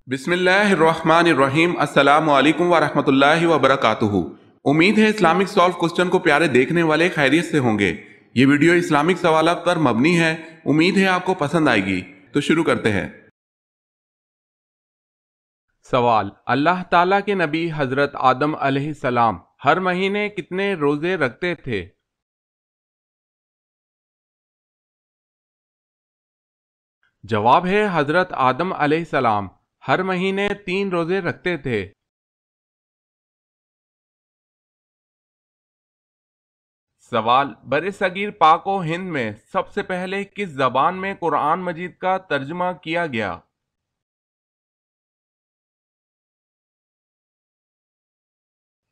بسم اللہ الرحمن الرحیم۔ السلام علیکم ورحمۃ اللہ وبرکاتہ۔ امید ہے اسلامک سالو کوسچن کو پیارے دیکھنے والے خیریت سے ہوں گے۔ یہ ویڈیو اسلامک سوالات پر مبنی ہے، امید ہے آپ کو پسند آئے گی۔ تو شروع کرتے ہیں۔ سوال: اللہ تعالیٰ کے نبی حضرت آدم علیہ السلام ہر مہینے کتنے روزے رکھتے تھے؟ جواب ہے حضرت آدم علیہ السلام ہر مہینے 3 روزے رکھتے تھے۔ سوال: برصغیر پاک و ہند میں سب سے پہلے کس زبان میں قرآن مجید کا ترجمہ کیا گیا؟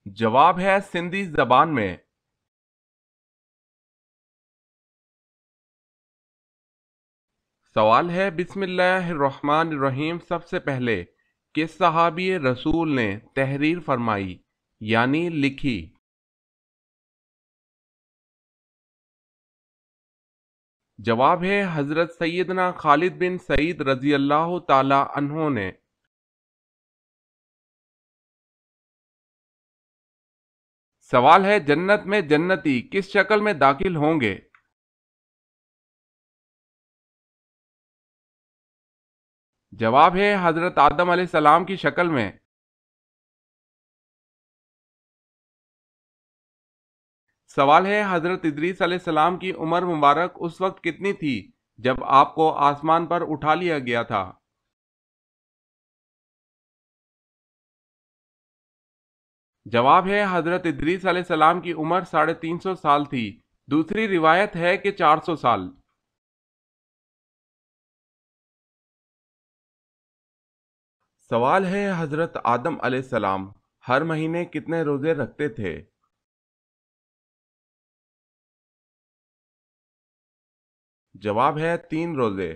جواب ہے سندھی زبان میں۔ سوال ہے: بسم اللہ الرحمن الرحیم سب سے پہلے کس صحابی رسول نے تحریر فرمائی یعنی لکھی؟ جواب ہے حضرت سیدنا خالد بن سعید رضی اللہ تعالی عنہ نے۔ سوال ہے: جنت میں جنتی کس شکل میں داخل ہوں گے؟ جواب ہے حضرت آدم علیہ السلام کی شکل میں۔ سوال ہے: حضرت ادریس علیہ السلام کی عمر مبارک اس وقت کتنی تھی جب آپ کو آسمان پر اٹھا لیا گیا تھا؟ جواب ہے حضرت ادریس علیہ السلام کی عمر 350 سال تھی، دوسری روایت ہے کہ 400 سال۔ سوال ہے: حضرت آدم علیہ السلام ہر مہینے کتنے روزے رکھتے تھے؟ جواب ہے 3 روزے۔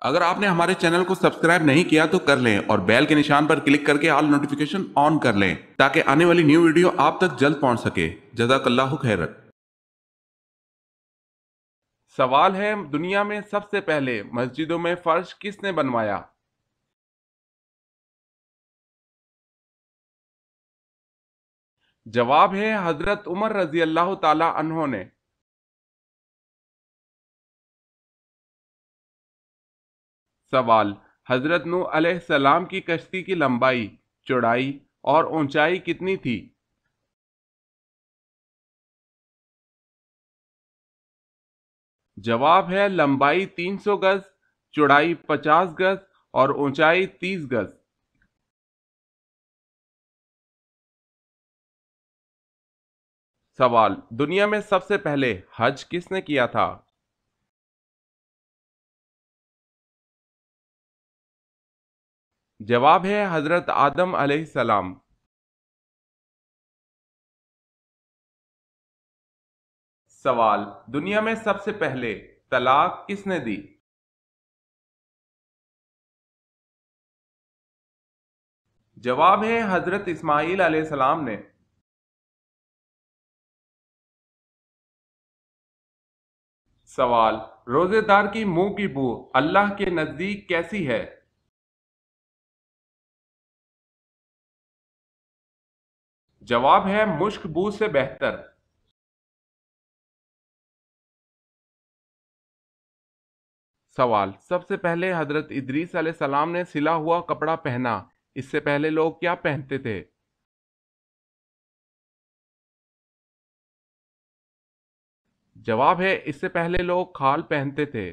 اگر آپ نے ہمارے چینل کو سبسکرائب نہیں کیا تو کر لیں اور بیل کے نشان پر کلک کر کے آل نوٹیفیکیشن آن کر لیں تاکہ آنے والی نیو ویڈیو آپ تک جلد پہنچ سکے۔ جزاک اللہ خیر۔ سوال ہے: دنیا میں سب سے پہلے مسجدوں میں فرش کس نے بنوایا؟ جواب ہے حضرت عمر رضی اللہ تعالی عنہ نے۔ سوال: حضرت نوح علیہ السلام کی کشتی کی لمبائی، چوڑائی اور اونچائی کتنی تھی؟ جواب ہے لمبائی 300 گز، چوڑائی 50 گز اور اونچائی 30 گز۔ سوال: دنیا میں سب سے پہلے حج کس نے کیا تھا؟ جواب ہے حضرت آدم علیہ السلام۔ سوال: دنیا میں سب سے پہلے طلاق کس نے دی؟ جواب ہے حضرت اسماعیل علیہ السلام نے۔ سوال: روزے دار کی منہ کی بو اللہ کے نزدیک کیسی ہے؟ جواب ہے مشک بو سے بہتر۔ سوال: سب سے پہلے حضرت ادریس علیہ السلام نے سلا ہوا کپڑا پہنا، اس سے پہلے لوگ کیا پہنتے تھے؟ جواب ہے اس سے پہلے لوگ کھال پہنتے تھے۔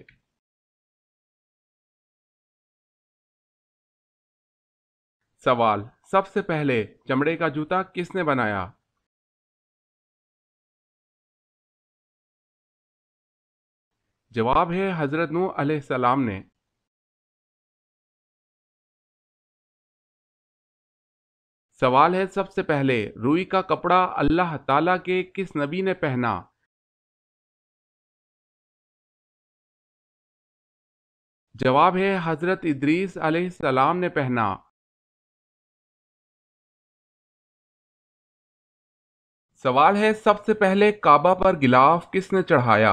سوال: سب سے پہلے چمڑے کا جوتا کس نے بنایا؟ جواب ہے حضرت نوح علیہ السلام نے۔ سوال ہے: سب سے پہلے روئی کا کپڑا اللہ تعالیٰ کے کس نبی نے پہنا؟ جواب ہے حضرت ادریس علیہ السلام نے پہنا۔ سوال ہے: سب سے پہلے کعبہ پر غلاف کس نے چڑھایا؟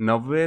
90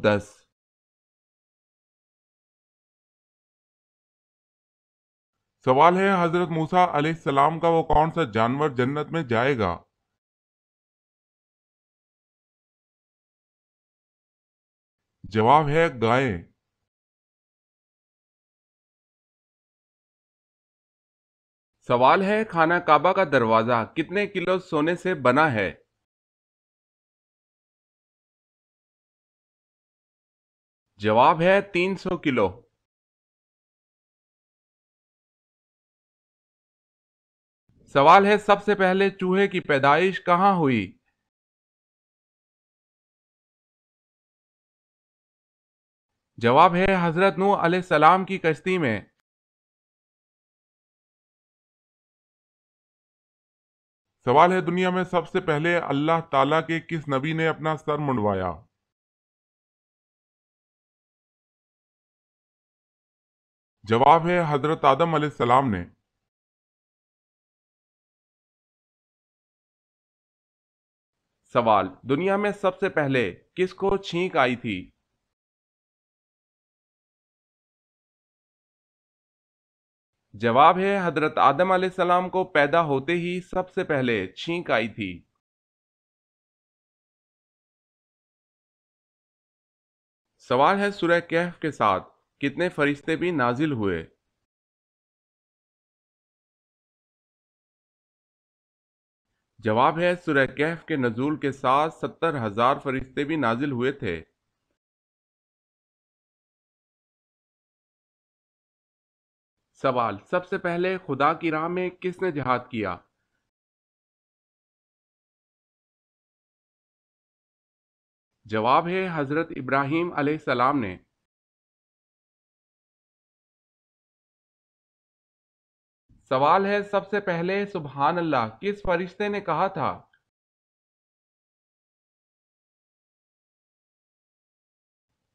10। سوال ہے حضرت موسیٰ علیہ السلام کا وہ کون سا جانور جنت میں جائے گا؟ جواب ہے گائے۔ سوال ہے خانہ کعبہ کا دروازہ کتنے کلو سونے سے بنا ہے؟ جواب ہے 300 کلو۔ سوال ہے سب سے پہلے چوہے کی پیدائش کہاں ہوئی؟ جواب ہے حضرت نوح علیہ السلام کی کشتی میں۔ سوال ہے دنیا میں سب سے پہلے اللہ تعالیٰ کے کس نبی نے اپنا سر منڈوایا؟ جواب ہے حضرت آدم علیہ السلام نے۔ سوال دنیا میں سب سے پہلے کس کو چھینک آئی تھی؟ جواب ہے حضرت آدم علیہ السلام کو پیدا ہوتے ہی سب سے پہلے چھینک آئی تھی۔ سوال ہے سورہ کہف کے ساتھ کتنے فرشتے بھی نازل ہوئے؟ جواب ہے سورہ کہف کے نزول کے ساتھ 70,000 فرشتے بھی نازل ہوئے تھے۔ سوال سب سے پہلے خدا کی راہ میں کس نے جہاد کیا؟ جواب ہے حضرت ابراہیم علیہ السلام نے۔ سوال ہے سب سے پہلے سبحان اللہ کس فرشتے نے کہا تھا؟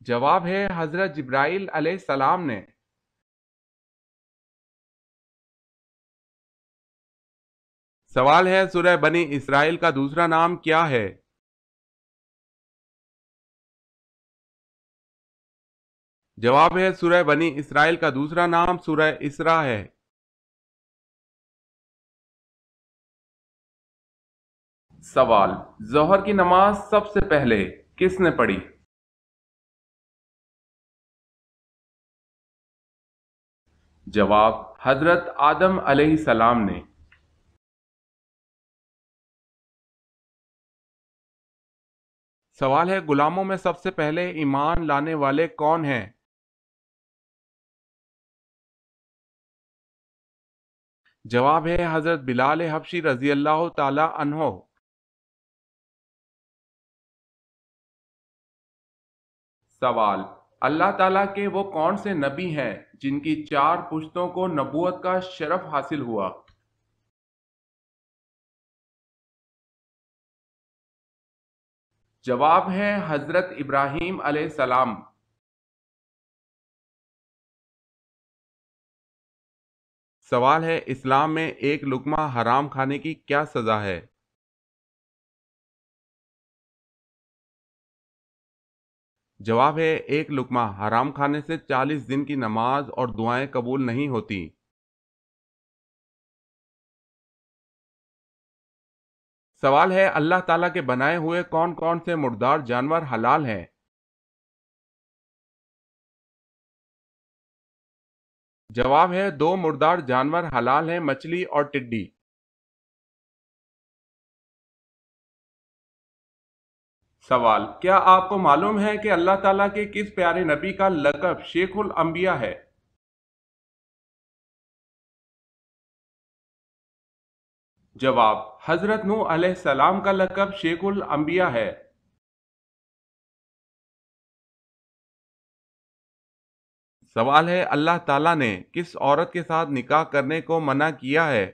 جواب ہے حضرت جبرائیل علیہ السلام نے۔ سوال ہے سورہ بنی اسرائیل کا دوسرا نام کیا ہے؟ جواب ہے سورہ بنی اسرائیل کا دوسرا نام سورہ اسراء ہے۔ سوال ظہر کی نماز سب سے پہلے کس نے پڑھی؟ جواب حضرت آدم علیہ السلام نے۔ سوال ہے غلاموں میں سب سے پہلے ایمان لانے والے کون ہیں؟ جواب ہے حضرت بلال حبشی رضی اللہ تعالی عنہ۔ سوال اللہ تعالیٰ کے وہ کون سے نبی ہیں جن کی 4 پشتوں کو نبوت کا شرف حاصل ہوا؟ جواب ہے حضرت ابراہیم علیہ السلام۔ سوال ہے اسلام میں ایک لقمہ حرام کھانے کی کیا سزا ہے؟ جواب ہے ایک لقمہ حرام کھانے سے 40 دن کی نماز اور دعائیں قبول نہیں ہوتی۔ سوال ہے اللہ تعالیٰ کے بنائے ہوئے کون کون سے مردار جانور حلال ہیں؟ جواب ہے 2 مردار جانور حلال ہیں، مچھلی اور ٹڈی۔ سوال کیا آپ کو معلوم ہے کہ اللہ تعالیٰ کے کس پیارے نبی کا لقب شیخ الانبیاء ہے؟ جواب حضرت نوح علیہ السلام کا لقب شیخ الانبیاء ہے۔ سوال ہے اللہ تعالیٰ نے کس عورت کے ساتھ نکاح کرنے کو منع کیا ہے؟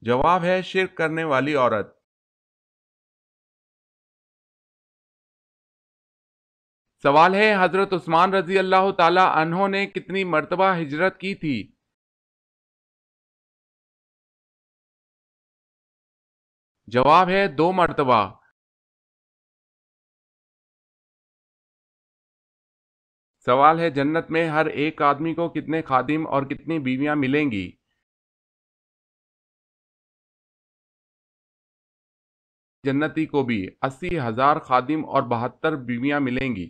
جواب ہے شرک کرنے والی عورت۔ سوال ہے حضرت عثمان رضی اللہ تعالی عنہ نے کتنی مرتبہ ہجرت کی تھی؟ جواب ہے 2 مرتبہ۔ سوال ہے جنت میں ہر ایک آدمی کو کتنے خادم اور کتنی بیویاں ملیں گی؟ جنتی کو بھی 80,000 خادم اور 72 بیویاں ملیں گی۔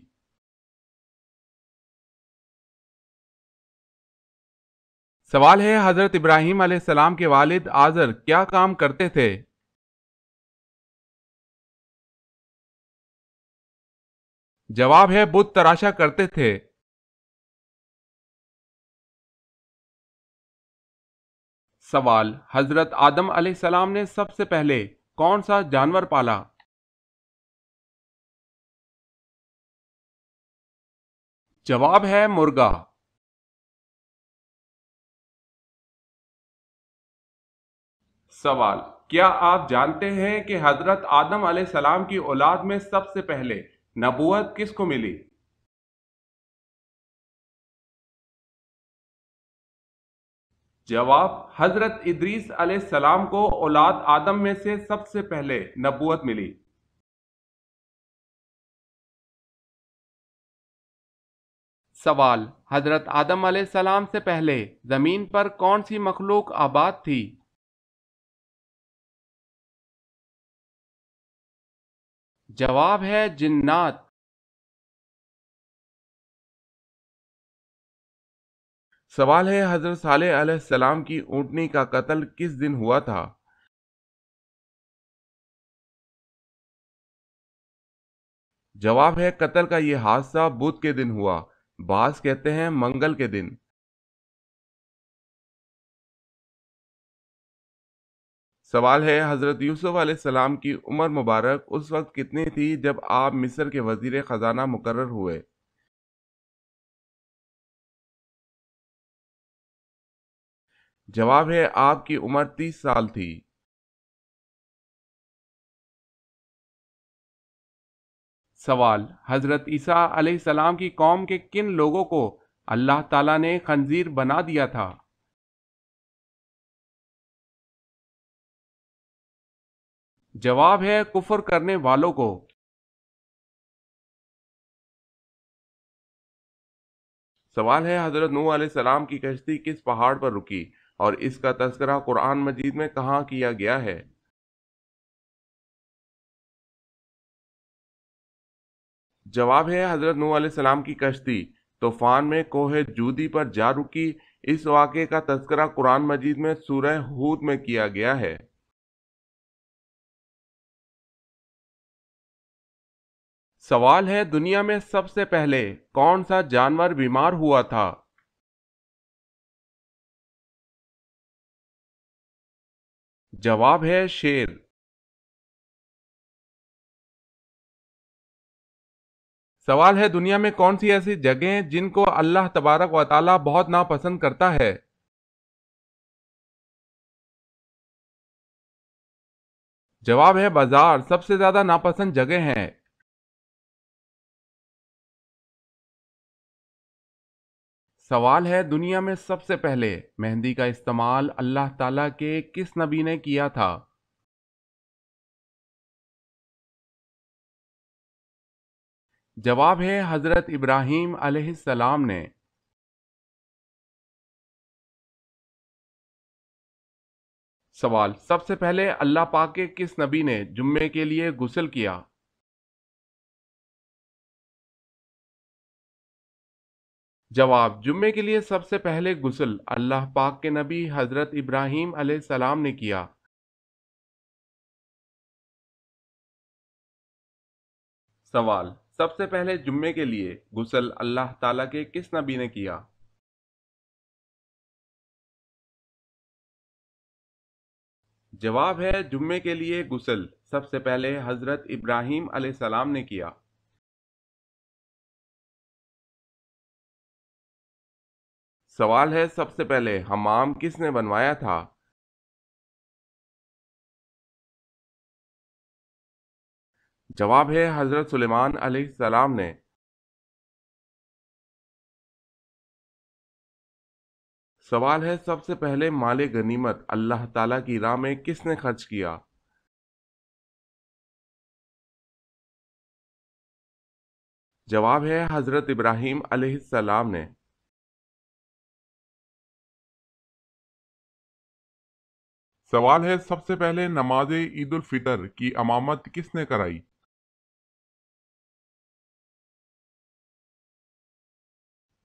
سوال ہے حضرت ابراہیم علیہ السلام کے والد آزر کیا کام کرتے تھے؟ جواب ہے بت تراشا کرتے تھے۔ سوال حضرت آدم علیہ السلام نے سب سے پہلے کون سا جانور پالا؟ جواب ہے مرغا۔ سوال کیا آپ جانتے ہیں کہ حضرت آدم علیہ السلام کی اولاد میں سب سے پہلے نبوت کس کو ملی؟ جواب حضرت ادریس علیہ السلام کو اولاد آدم میں سے سب سے پہلے نبوت ملی۔ سوال حضرت آدم علیہ السلام سے پہلے زمین پر کون سی مخلوق آباد تھی؟ جواب ہے جنات۔ سوال ہے حضرت صالح علیہ السلام کی اونٹنی کا قتل کس دن ہوا تھا؟ جواب ہے قتل کا یہ حادثہ بدھ کے دن ہوا، بعض کہتے ہیں منگل کے دن۔ سوال ہے حضرت یوسف علیہ السلام کی عمر مبارک اس وقت کتنی تھی جب آپ مصر کے وزیر خزانہ مقرر ہوئے؟ جواب ہے آپ کی عمر 30 سال تھی۔ سوال حضرت عیسیٰ علیہ السلام کی قوم کے کن لوگوں کو اللہ تعالیٰ نے خنزیر بنا دیا تھا؟ جواب ہے کفر کرنے والوں کو۔ سوال ہے حضرت نوح علیہ السلام کی کشتی کس پہاڑ پر رکی اور اس کا تذکرہ قرآن مجید میں کہاں کیا گیا ہے؟ جواب ہے حضرت نوح علیہ السلام کی کشتی طوفان میں کوہ جودی پر جا رکی۔ اس واقعے کا تذکرہ قرآن مجید میں سورہ ہود میں کیا گیا ہے۔ سوال ہے دنیا میں سب سے پہلے کون سا جانور بیمار ہوا تھا؟ جواب ہے شیر۔ سوال ہے دنیا میں کون سی ایسی جگہیں جن کو اللہ تبارک و تعالی بہت ناپسند کرتا ہے؟ جواب ہے بازار سب سے زیادہ ناپسند جگہ ہیں۔ سوال ہے دنیا میں سب سے پہلے مہندی کا استعمال اللہ تعالیٰ کے کس نبی نے کیا تھا؟ جواب ہے حضرت ابراہیم علیہ السلام نے۔ سوال سب سے پہلے اللہ پاک کے کس نبی نے جمعے کے لیے غسل کیا؟ جواب جمعے کے لیے سب سے پہلے غسل اللہ پاک کے نبی حضرت ابراہیم علیہ السلام نے کیا۔ سوال سب سے پہلے جمعے کے لیے غسل اللہ تعالیٰ کے کس نبی نے کیا؟ جواب ہے جمعے کے لیے غسل سب سے پہلے حضرت ابراہیم علیہ السلام نے کیا۔ سوال ہے سب سے پہلے حمام کس نے بنوایا تھا؟ جواب ہے حضرت سلیمان علیہ السلام نے۔ سوال ہے سب سے پہلے مال غنیمت اللہ تعالیٰ کی راہ میں کس نے خرچ کیا؟ جواب ہے حضرت ابراہیم علیہ السلام نے۔ سوال ہے سب سے پہلے نماز عید الفطر کی امامت کس نے کرائی؟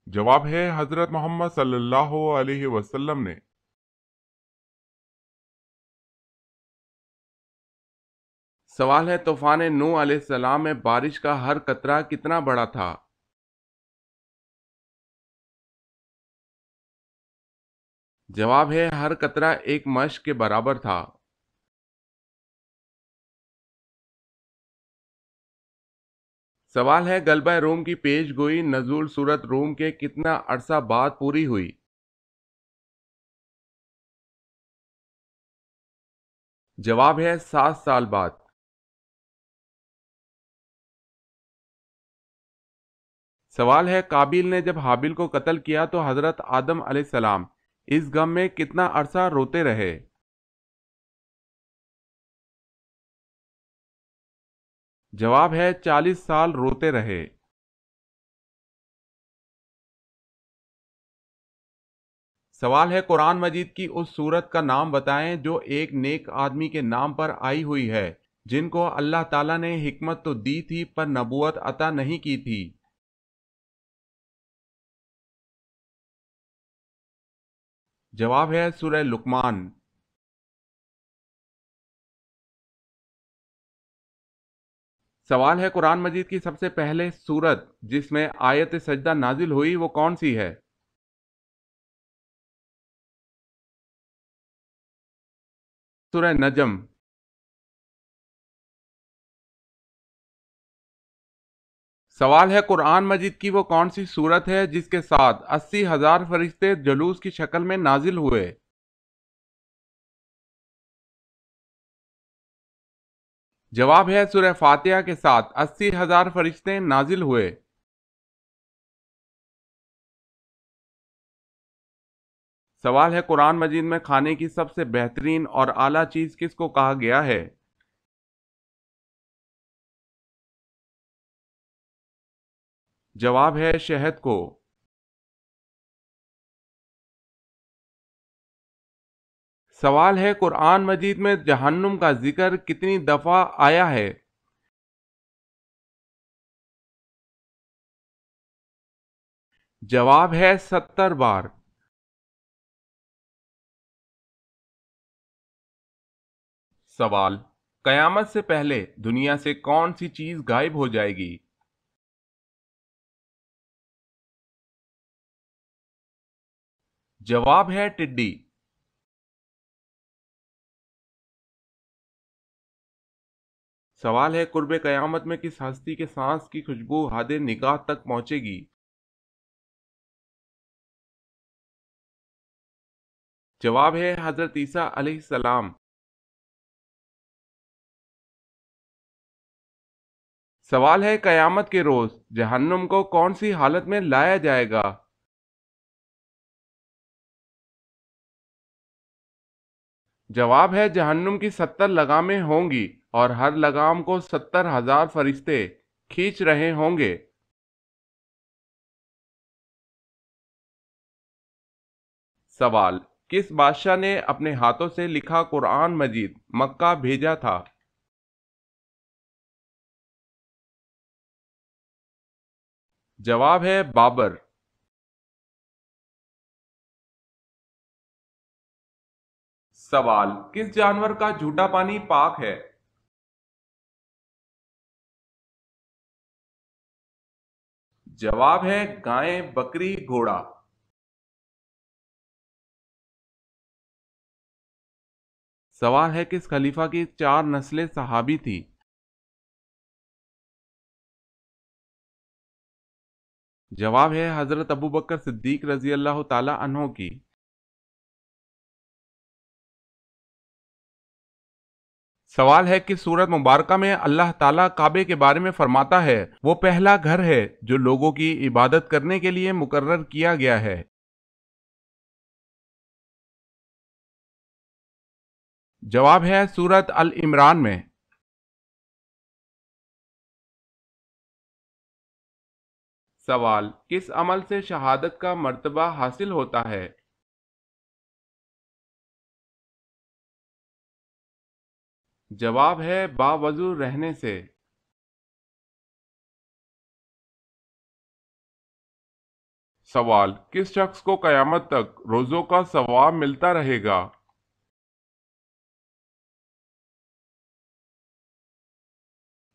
جواب ہے حضرت محمد صلی اللہ علیہ وسلم نے۔ سوال ہے طوفان نوح علیہ السلام میں بارش کا ہر قطرہ کتنا بڑا تھا؟ جواب ہے ہر قطرہ ایک مشق کے برابر تھا۔ سوال ہے غلبہ روم کی پیش گوئی نزول سورت روم کے کتنا عرصہ بعد پوری ہوئی؟ جواب ہے 7 سال بعد۔ سوال ہے قابیل نے جب حابیل کو قتل کیا تو حضرت آدم علیہ السلام اس غم میں کتنا عرصہ روتے رہے؟ جواب ہے 40 سال روتے رہے۔ سوال ہے قرآن مجید کی اس سورت کا نام بتائیں جو ایک نیک آدمی کے نام پر آئی ہوئی ہے جن کو اللہ تعالیٰ نے حکمت تو دی تھی پر نبوت عطا نہیں کی تھی۔ جواب ہے سورہ لقمان۔ سوال ہے قرآن مجید کی سب سے پہلے سورت جس میں آیت سجدہ نازل ہوئی وہ کون سی ہے؟ سورہ نجم۔ سوال ہے قرآن مجید کی وہ کون سی سورت ہے جس کے ساتھ 80,000 فرشتے جلوس کی شکل میں نازل ہوئے؟ جواب ہے سورہ فاتحہ کے ساتھ 80,000 فرشتے نازل ہوئے۔ سوال ہے قرآن مجید میں کھانے کی سب سے بہترین اور اعلیٰ چیز کس کو کہا گیا ہے؟ جواب ہے شہد کو۔ سوال ہے قرآن مجید میں جہنم کا ذکر کتنی دفعہ آیا ہے؟ جواب ہے 70 بار۔ سوال قیامت سے پہلے دنیا سے کون سی چیز غائب ہو جائے گی؟ جواب ہے ٹڈی۔ سوال ہے قرب قیامت میں کس ہستی کے سانس کی خوشبو حد نگاہ تک پہنچے گی؟ جواب ہے حضرت عیسیٰ علیہ السلام۔ سوال ہے قیامت کے روز جہنم کو کون سی حالت میں لایا جائے گا؟ جواب ہے جہنم کی 70 لگامیں ہوں گی اور ہر لگام کو 70,000 فرشتے کھینچ رہے ہوں گے۔ سوال کس بادشاہ نے اپنے ہاتھوں سے لکھا قرآن مجید مکہ بھیجا تھا؟ جواب ہے بابر۔ سوال کس جانور کا جھوٹا پانی پاک ہے؟ جواب ہے گائے، بکری، گھوڑا۔ سوال ہے کس خلیفہ کی 4 نسلیں صحابی تھی؟ جواب ہے حضرت ابوبکر صدیق رضی اللہ تعالی عنہ کی۔ سوال ہے کہ سورت مبارکہ میں اللہ تعالیٰ کعبے کے بارے میں فرماتا ہے وہ پہلا گھر ہے جو لوگوں کی عبادت کرنے کے لیے مقرر کیا گیا ہے۔ جواب ہے سورت ال عمران میں۔ سوال: کس عمل سے شہادت کا مرتبہ حاصل ہوتا ہے؟ جواب ہے باوضو رہنے سے۔ سوال: کس شخص کو قیامت تک روزوں کا ثواب ملتا رہے گا؟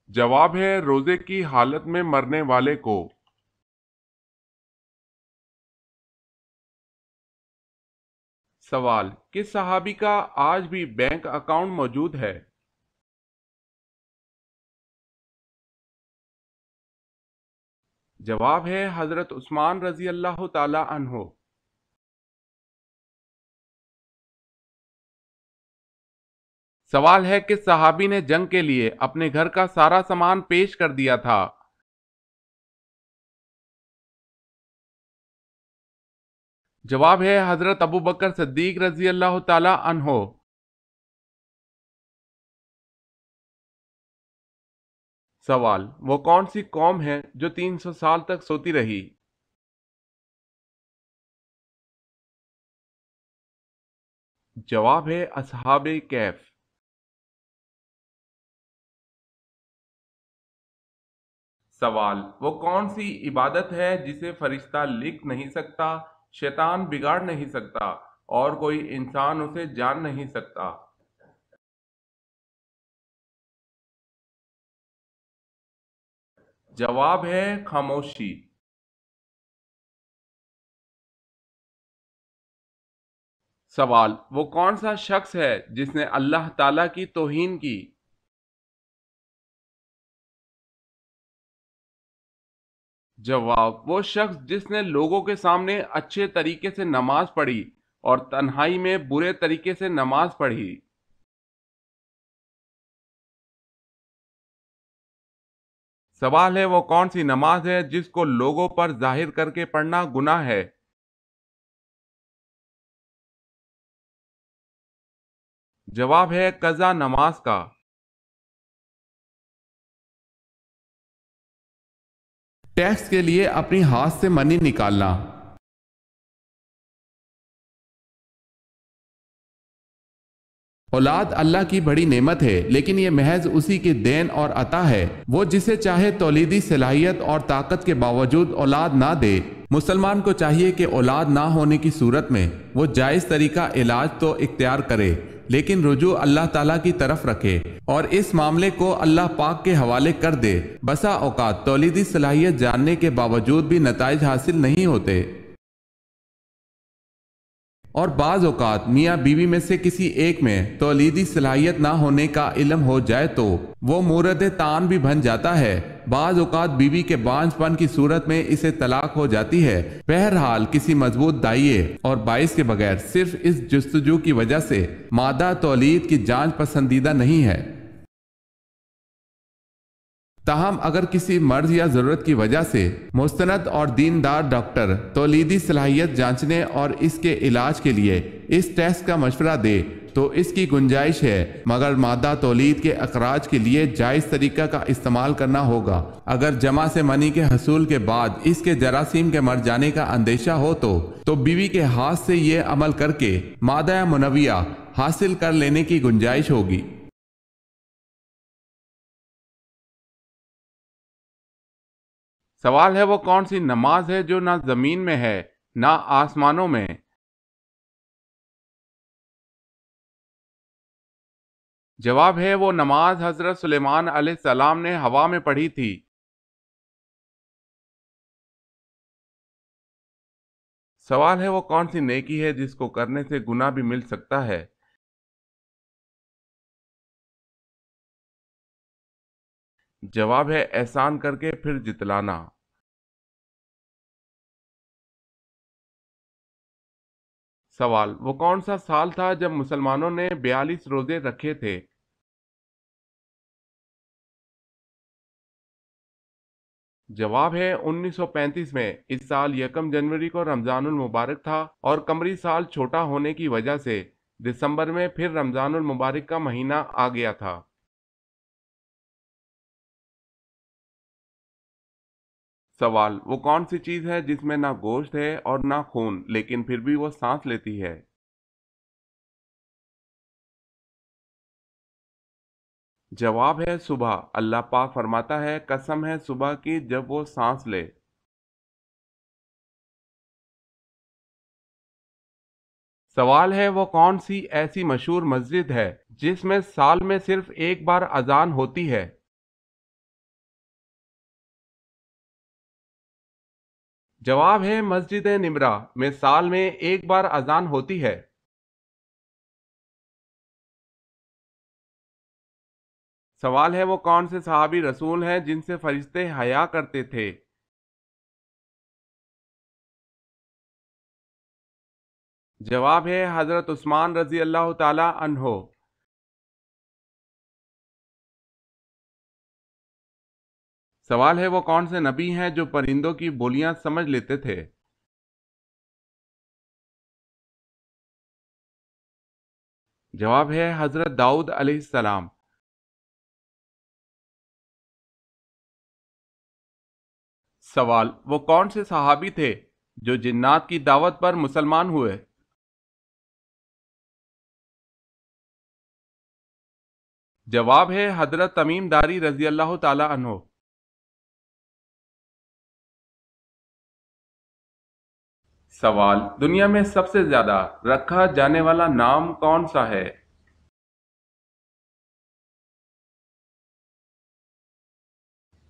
جواب ہے روزے کی حالت میں مرنے والے کو۔ سوال: کس صحابی کا آج بھی بینک اکاؤنٹ موجود ہے؟ جواب ہے حضرت عثمان رضی اللہ تعالی عنہ۔ سوال ہے کس صحابی نے جنگ کے لیے اپنے گھر کا سارا سامان پیش کر دیا تھا؟ جواب ہے حضرت ابوبکر صدیق رضی اللہ تعالی عنہ۔ سوال: وہ کون سی قوم ہے جو 300 سال تک سوتی رہی؟ جواب ہے اصحاب کہف۔ سوال: وہ کون سی عبادت ہے جسے فرشتہ لکھ نہیں سکتا، شیطان بگاڑ نہیں سکتا اور کوئی انسان اسے جان نہیں سکتا؟ جواب ہے خاموشی۔ سوال: وہ کون سا شخص ہے جس نے اللہ تعالیٰ کی توہین کی؟ جواب: وہ شخص جس نے لوگوں کے سامنے اچھے طریقے سے نماز پڑھی اور تنہائی میں برے طریقے سے نماز پڑھی۔ سوال ہے وہ کون سی نماز ہے جس کو لوگوں پر ظاہر کر کے پڑھنا گناہ ہے؟ جواب ہے قضا نماز کا۔ ٹیکس کے لیے اپنی ہاتھ سے منی نکالنا۔ اولاد اللہ کی بڑی نعمت ہے، لیکن یہ محض اسی کے دین اور عطا ہے۔ وہ جسے چاہے تولیدی صلاحیت اور طاقت کے باوجود اولاد نہ دے۔ مسلمان کو چاہیے کہ اولاد نہ ہونے کی صورت میں وہ جائز طریقہ علاج تو اختیار کرے، لیکن رجوع اللہ تعالیٰ کی طرف رکھے اور اس معاملے کو اللہ پاک کے حوالے کر دے۔ بسا اوقات تولیدی صلاحیت جاننے کے باوجود بھی نتائج حاصل نہیں ہوتے، اور بعض اوقات میاں بیوی میں سے کسی ایک میں تولیدی صلاحیت نہ ہونے کا علم ہو جائے تو وہ مورد طعن بھی بن جاتا ہے۔ بعض اوقات بیوی کے بانجھ پن کی صورت میں اسے طلاق ہو جاتی ہے۔ بہرحال کسی مضبوط دائیں اور باعث کے بغیر صرف اس جستجو کی وجہ سے مادہ تولید کی جانچ پسندیدہ نہیں ہے۔ تاہم اگر کسی مرض یا ضرورت کی وجہ سے مستند اور دیندار ڈاکٹر تولیدی صلاحیت جانچنے اور اس کے علاج کے لیے اس ٹیسٹ کا مشورہ دے تو اس کی گنجائش ہے، مگر مادہ تولید کے اخراج کے لیے جائز طریقہ کا استعمال کرنا ہوگا۔ اگر جمع سے منی کے حصول کے بعد اس کے جراثیم کے مر جانے کا اندیشہ ہو تو بیوی کے ہاتھ سے یہ عمل کر کے مادہ منویہ حاصل کر لینے کی گنجائش ہوگی۔ سوال ہے وہ کون سی نماز ہے جو نہ زمین میں ہے نہ آسمانوں میں؟ جواب ہے وہ نماز حضرت سلیمان علیہ السلام نے ہوا میں پڑھی تھی۔ سوال ہے وہ کون سی نیکی ہے جس کو کرنے سے گناہ بھی مل سکتا ہے؟ جواب ہے احسان کر کے پھر جتلانا۔ سوال: وہ کون سا سال تھا جب مسلمانوں نے 42 روزے رکھے تھے؟ جواب ہے 1935 میں۔ اس سال 1 جنوری کو رمضان المبارک تھا اور قمری سال چھوٹا ہونے کی وجہ سے دسمبر میں پھر رمضان المبارک کا مہینہ آ گیا تھا۔ سوال، وہ کون سی چیز ہے جس میں نہ گوشت ہے اور نہ خون لیکن پھر بھی وہ سانس لیتی ہے؟ جواب ہے صبح۔ اللہ پاک فرماتا ہے قسم ہے صبح کی جب وہ سانس لے۔ سوال ہے، وہ کون سی ایسی مشہور مسجد ہے جس میں سال میں صرف ایک بار اذان ہوتی ہے؟ جواب ہے مسجد نمرہ میں سال میں ایک بار اذان ہوتی ہے۔ سوال ہے، وہ کون سے صحابی رسول ہیں جن سے فرشتے حیا کرتے تھے؟ جواب ہے حضرت عثمان رضی اللہ تعالی عنہ۔ سوال ہے، وہ کون سے نبی ہیں جو پرندوں کی بولیاں سمجھ لیتے تھے؟ جواب ہے حضرت داؤد علیہ السلام۔ سوال، وہ کون سے صحابی تھے جو جنات کی دعوت پر مسلمان ہوئے؟ جواب ہے حضرت تمیم داری رضی اللہ تعالی عنہ۔ سوال، دنیا میں سب سے زیادہ رکھا جانے والا نام کون سا ہے؟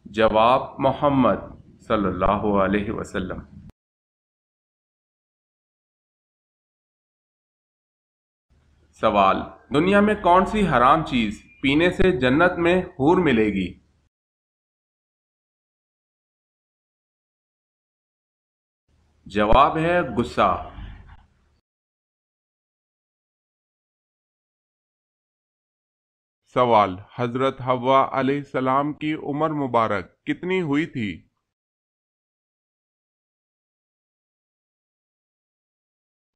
جواب محمد صلی اللہ علیہ وسلم۔ سوال، دنیا میں کون سی حرام چیز پینے سے جنت میں حور ملے گی؟ جواب ہے غصہ۔ سوال، حضرت حوا علیہ السلام کی عمر مبارک کتنی ہوئی تھی؟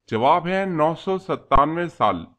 جواب ہے 997 سال۔